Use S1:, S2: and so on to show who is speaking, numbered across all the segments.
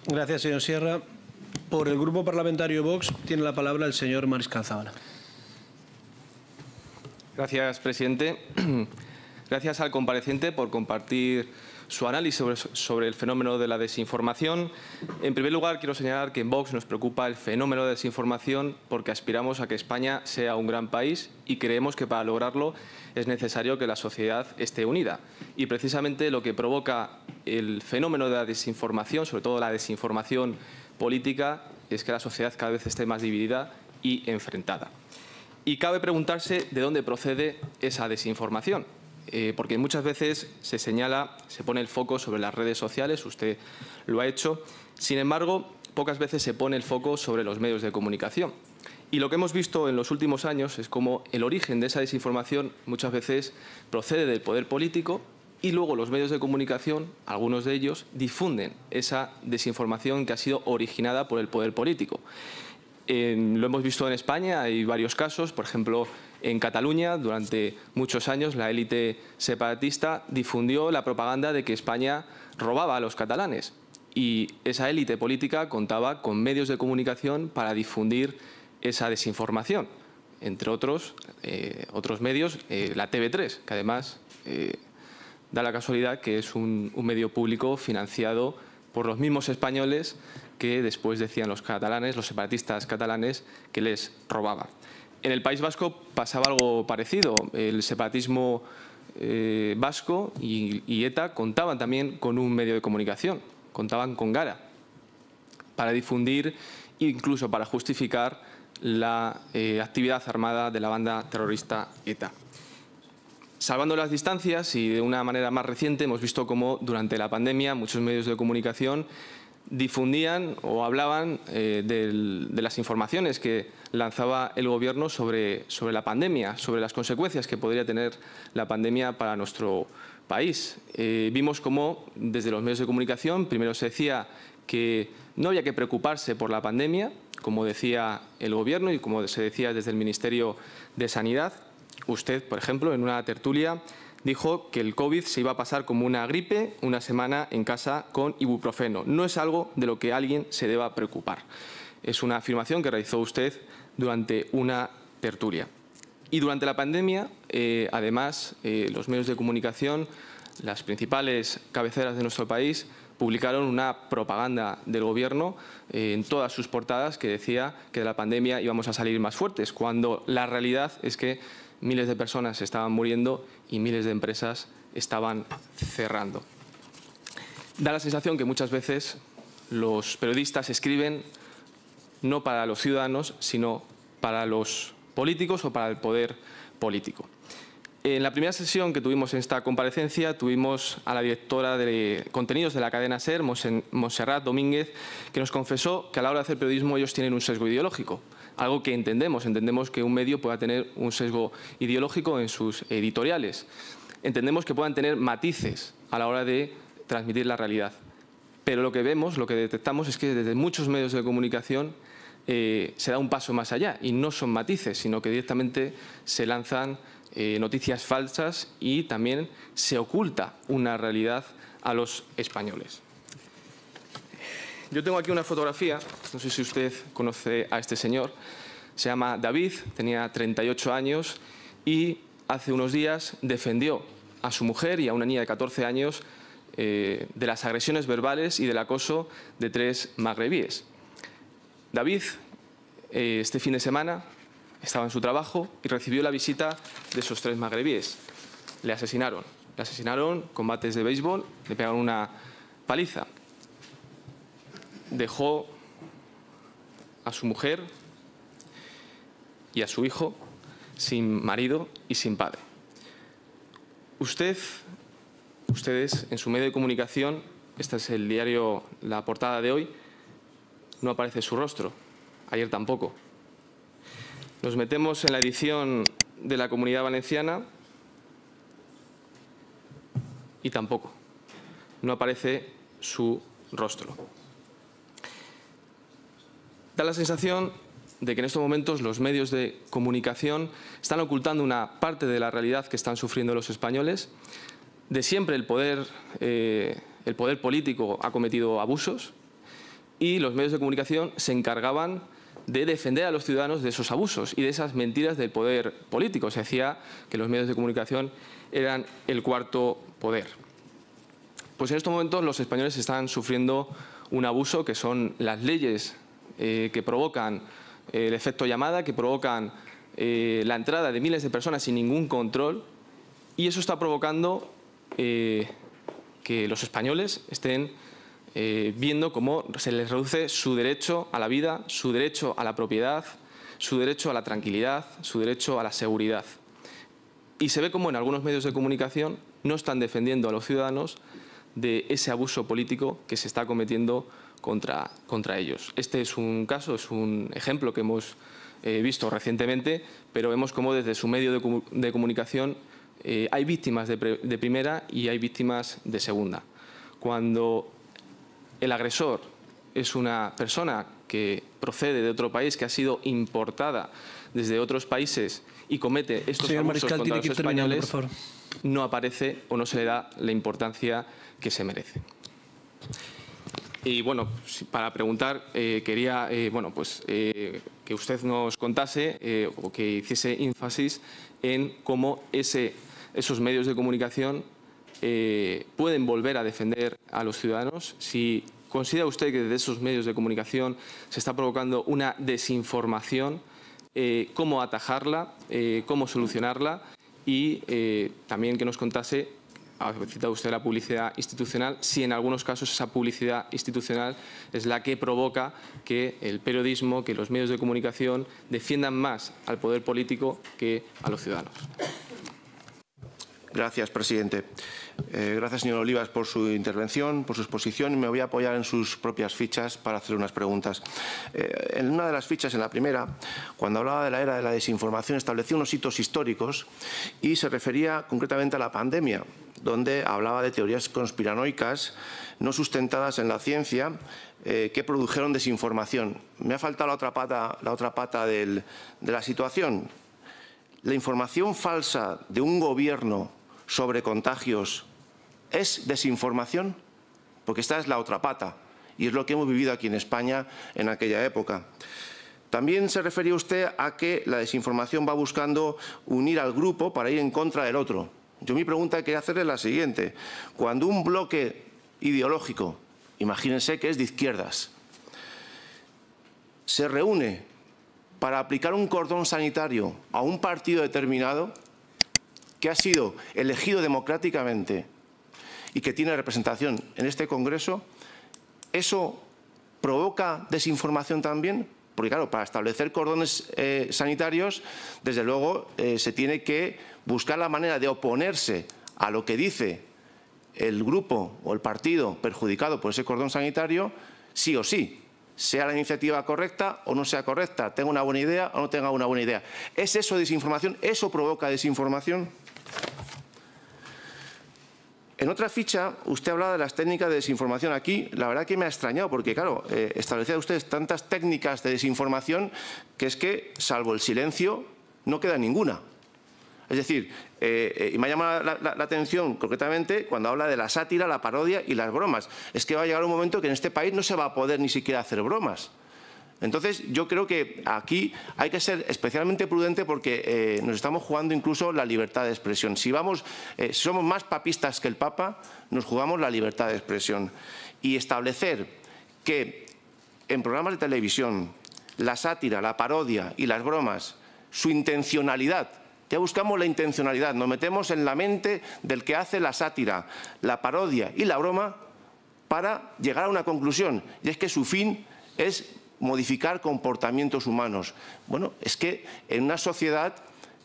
S1: Gracias, señor Sierra. Por el Grupo Parlamentario Vox tiene la palabra el señor Mariscal Zavala.
S2: Gracias, presidente. Gracias al compareciente por compartir su análisis sobre el fenómeno de la desinformación. En primer lugar, quiero señalar que en Vox nos preocupa el fenómeno de desinformación porque aspiramos a que España sea un gran país y creemos que para lograrlo es necesario que la sociedad esté unida. Y precisamente lo que provoca el fenómeno de la desinformación, sobre todo la desinformación política, es que la sociedad cada vez esté más dividida y enfrentada. Y cabe preguntarse de dónde procede esa desinformación. Porque muchas veces se señala, se pone el foco sobre las redes sociales, usted lo ha hecho. Sin embargo, pocas veces se pone el foco sobre los medios de comunicación. Y lo que hemos visto en los últimos años es cómo el origen de esa desinformación muchas veces procede del poder político y luego los medios de comunicación, algunos de ellos, difunden esa desinformación que ha sido originada por el poder político. Lo hemos visto en España, hay varios casos, por ejemplo, en Cataluña, durante muchos años, la élite separatista difundió la propaganda de que España robaba a los catalanes. Y esa élite política contaba con medios de comunicación para difundir esa desinformación. Entre otros medios, la TV3, que además da la casualidad que es un medio público financiado por los mismos españoles que después decían los catalanes, los separatistas catalanes, que les robaban. En el País Vasco pasaba algo parecido. El separatismo vasco y ETA contaban también con un medio de comunicación, contaban con Gara, para difundir e incluso para justificar la actividad armada de la banda terrorista ETA. Salvando las distancias y de una manera más reciente, hemos visto cómo durante la pandemia muchos medios de comunicación difundían o hablaban de las informaciones que lanzaba el Gobierno sobre la pandemia, sobre las consecuencias que podría tener la pandemia para nuestro país. Vimos cómo desde los medios de comunicación primero se decía que no había que preocuparse por la pandemia, como decía el Gobierno y como se decía desde el Ministerio de Sanidad. Usted, por ejemplo, en una tertulia dijo que el COVID se iba a pasar como una gripe una semana en casa con ibuprofeno. No es algo de lo que alguien se deba preocupar. Es una afirmación que realizó usted durante una tertulia. Y durante la pandemia, además, los medios de comunicación, las principales cabeceras de nuestro país, publicaron una propaganda del Gobierno en todas sus portadas que decía que de la pandemia íbamos a salir más fuertes, cuando la realidad es que miles de personas estaban muriendo y miles de empresas estaban cerrando. Da la sensación que muchas veces los periodistas escriben no para los ciudadanos, sino para los políticos o para el poder político. En la primera sesión que tuvimos en esta comparecencia tuvimos a la directora de contenidos de la cadena SER, Montserrat Domínguez, que nos confesó que a la hora de hacer periodismo ellos tienen un sesgo ideológico. Algo que entendemos que un medio pueda tener un sesgo ideológico en sus editoriales. Entendemos que puedan tener matices a la hora de transmitir la realidad. Pero lo que vemos, lo que detectamos es que desde muchos medios de comunicación se da un paso más allá y no son matices, sino que directamente se lanzan noticias falsas y también se oculta una realidad a los españoles. Yo tengo aquí una fotografía, no sé si usted conoce a este señor, se llama David, tenía 38 años y hace unos días defendió a su mujer y a una niña de 14 años de las agresiones verbales y del acoso de 3 magrebíes. David, este fin de semana, estaba en su trabajo y recibió la visita de esos 3 magrebíes. Le asesinaron con bates de béisbol, le pegaron una paliza. Dejó a su mujer y a su hijo sin marido y sin padre. Ustedes, en su medio de comunicación, este es el diario, la portada de hoy, no aparece su rostro, ayer tampoco. Nos metemos en la edición de la Comunidad Valenciana y tampoco, no aparece su rostro. Da la sensación de que en estos momentos los medios de comunicación están ocultando una parte de la realidad que están sufriendo los españoles. De siempre el poder político ha cometido abusos y los medios de comunicación se encargaban de defender a los ciudadanos de esos abusos y de esas mentiras del poder político. Se decía que los medios de comunicación eran el cuarto poder. Pues en estos momentos los españoles están sufriendo un abuso que son las leyes que provocan el efecto llamada, que provocan la entrada de miles de personas sin ningún control, y eso está provocando que los españoles estén viendo cómo se les reduce su derecho a la vida, su derecho a la propiedad, su derecho a la tranquilidad, su derecho a la seguridad. Y se ve como en algunos medios de comunicación no están defendiendo a los ciudadanos de ese abuso político que se está cometiendo contra ellos. Este es un caso, es un ejemplo que hemos visto recientemente, pero vemos cómo desde su medio de comunicación hay víctimas de primera y hay víctimas de segunda. Cuando el agresor es una persona que procede de otro país, que ha sido importada desde otros países y comete estos abusos contra los españoles, no aparece o no se le da la importancia que se merece. Y bueno, para preguntar, quería que usted nos contase o que hiciese énfasis en cómo esos medios de comunicación pueden volver a defender a los ciudadanos. Si considera usted que desde esos medios de comunicación se está provocando una desinformación, cómo atajarla, cómo solucionarla, y también que nos contase, ha citado usted la publicidad institucional, si en algunos casos esa publicidad institucional es la que provoca que el periodismo, que los medios de comunicación defiendan más al poder político que a los ciudadanos.
S3: Gracias, presidente. Gracias, señor Olivas, por su intervención, por su exposición, y me voy a apoyar en sus propias fichas para hacer unas preguntas. En una de las fichas, en la primera, cuando hablaba de la era de la desinformación, estableció unos hitos históricos y se refería concretamente a la pandemia, donde hablaba de teorías conspiranoicas no sustentadas en la ciencia que produjeron desinformación. Me ha faltado la otra pata de la situación. La información falsa de un gobierno sobre contagios es desinformación, porque esta es la otra pata y es lo que hemos vivido aquí en España en aquella época. También se refería usted a que la desinformación va buscando unir al grupo para ir en contra del otro. Yo mi pregunta que quería hacerle es la siguiente. Cuando un bloque ideológico, imagínense que es de izquierdas, se reúne para aplicar un cordón sanitario a un partido determinado que ha sido elegido democráticamente y que tiene representación en este Congreso, ¿eso provoca desinformación también? Porque, claro, para establecer cordones sanitarios, desde luego, se tiene que buscar la manera de oponerse a lo que dice el grupo o el partido perjudicado por ese cordón sanitario, sí o sí, sea la iniciativa correcta o no sea correcta, tenga una buena idea o no tenga una buena idea. ¿Es eso desinformación? ¿Eso provoca desinformación? En otra ficha, usted hablaba de las técnicas de desinformación. Aquí, la verdad que me ha extrañado, porque, claro, establecía usted tantas técnicas de desinformación que es que, salvo el silencio, no queda ninguna. Es decir, y me ha llamado la atención concretamente cuando habla de la sátira, la parodia y las bromas. Es que va a llegar un momento que en este país no se va a poder ni siquiera hacer bromas. Entonces, yo creo que aquí hay que ser especialmente prudente porque nos estamos jugando incluso la libertad de expresión. Si somos más papistas que el Papa, nos jugamos la libertad de expresión. Y establecer que en programas de televisión la sátira, la parodia y las bromas, su intencionalidad, ya buscamos la intencionalidad, nos metemos en la mente del que hace la sátira, la parodia y la broma para llegar a una conclusión, y es que su fin es modificar comportamientos humanos. Bueno, es que en una sociedad,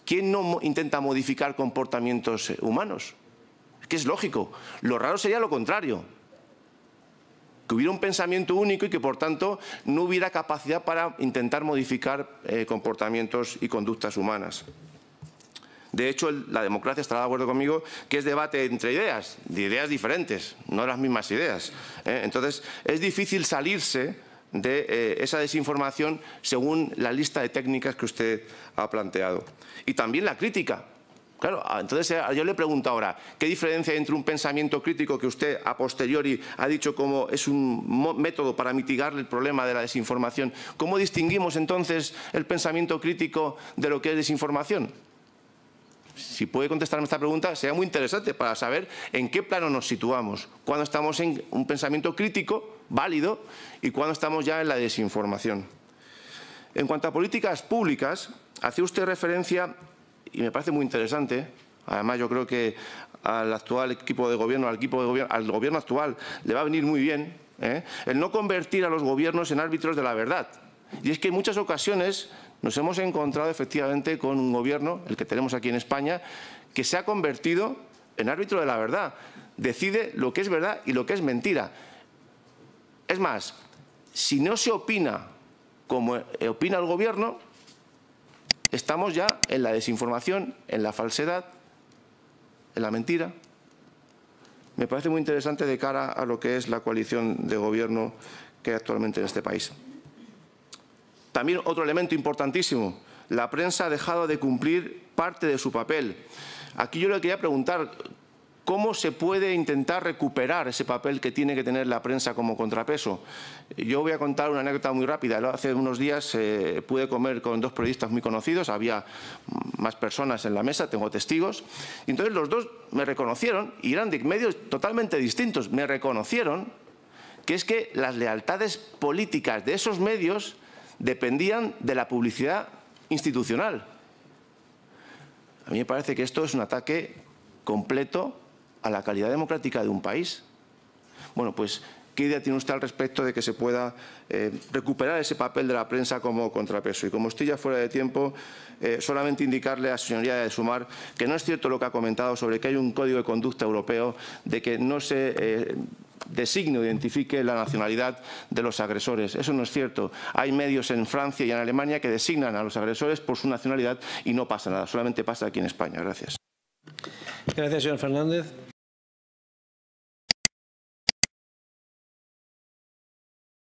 S3: ¿quién no intenta modificar comportamientos humanos? Es que es lógico. Lo raro sería lo contrario, que hubiera un pensamiento único y que, por tanto, no hubiera capacidad para intentar modificar comportamientos y conductas humanas. De hecho, la democracia estará de acuerdo conmigo que es debate entre ideas, de ideas diferentes, no las mismas ideas. Entonces, es difícil salirse de esa desinformación según la lista de técnicas que usted ha planteado. Y también la crítica. Claro, entonces yo le pregunto ahora, ¿qué diferencia hay entre un pensamiento crítico que usted a posteriori ha dicho como es un método para mitigar el problema de la desinformación? ¿Cómo distinguimos entonces el pensamiento crítico de lo que es desinformación? Si puede contestarme esta pregunta, sería muy interesante para saber en qué plano nos situamos, cuando estamos en un pensamiento crítico, válido, y cuando estamos ya en la desinformación. En cuanto a políticas públicas, hacía usted referencia, y me parece muy interesante, además yo creo que al actual equipo de gobierno, al gobierno actual le va a venir muy bien, el no convertir a los gobiernos en árbitros de la verdad. Y es que en muchas ocasiones nos hemos encontrado efectivamente con un gobierno, el que tenemos aquí en España, que se ha convertido en árbitro de la verdad. Decide lo que es verdad y lo que es mentira. Es más, si no se opina como opina el gobierno, estamos ya en la desinformación, en la falsedad, en la mentira. Me parece muy interesante de cara a lo que es la coalición de gobierno que hay actualmente en este país. También otro elemento importantísimo, la prensa ha dejado de cumplir parte de su papel. Aquí yo le quería preguntar, ¿cómo se puede intentar recuperar ese papel que tiene que tener la prensa como contrapeso? Yo voy a contar una anécdota muy rápida. Hace unos días pude comer con dos periodistas muy conocidos, había más personas en la mesa, tengo testigos, y entonces los dos me reconocieron, y eran de medios totalmente distintos, me reconocieron que es que las lealtades políticas de esos medios dependían de la publicidad institucional. A mí me parece que esto es un ataque completo a la calidad democrática de un país. Bueno, pues, ¿qué idea tiene usted al respecto de que se pueda recuperar ese papel de la prensa como contrapeso? Y como estoy ya fuera de tiempo, solamente indicarle a su señoría de Sumar que no es cierto lo que ha comentado sobre que hay un código de conducta europeo de que no se designe o identifique la nacionalidad de los agresores. Eso no es cierto. Hay medios en Francia y en Alemania que designan a los agresores por su nacionalidad y no pasa nada. Solamente pasa aquí en España. Gracias.
S1: Gracias, señor Fernández.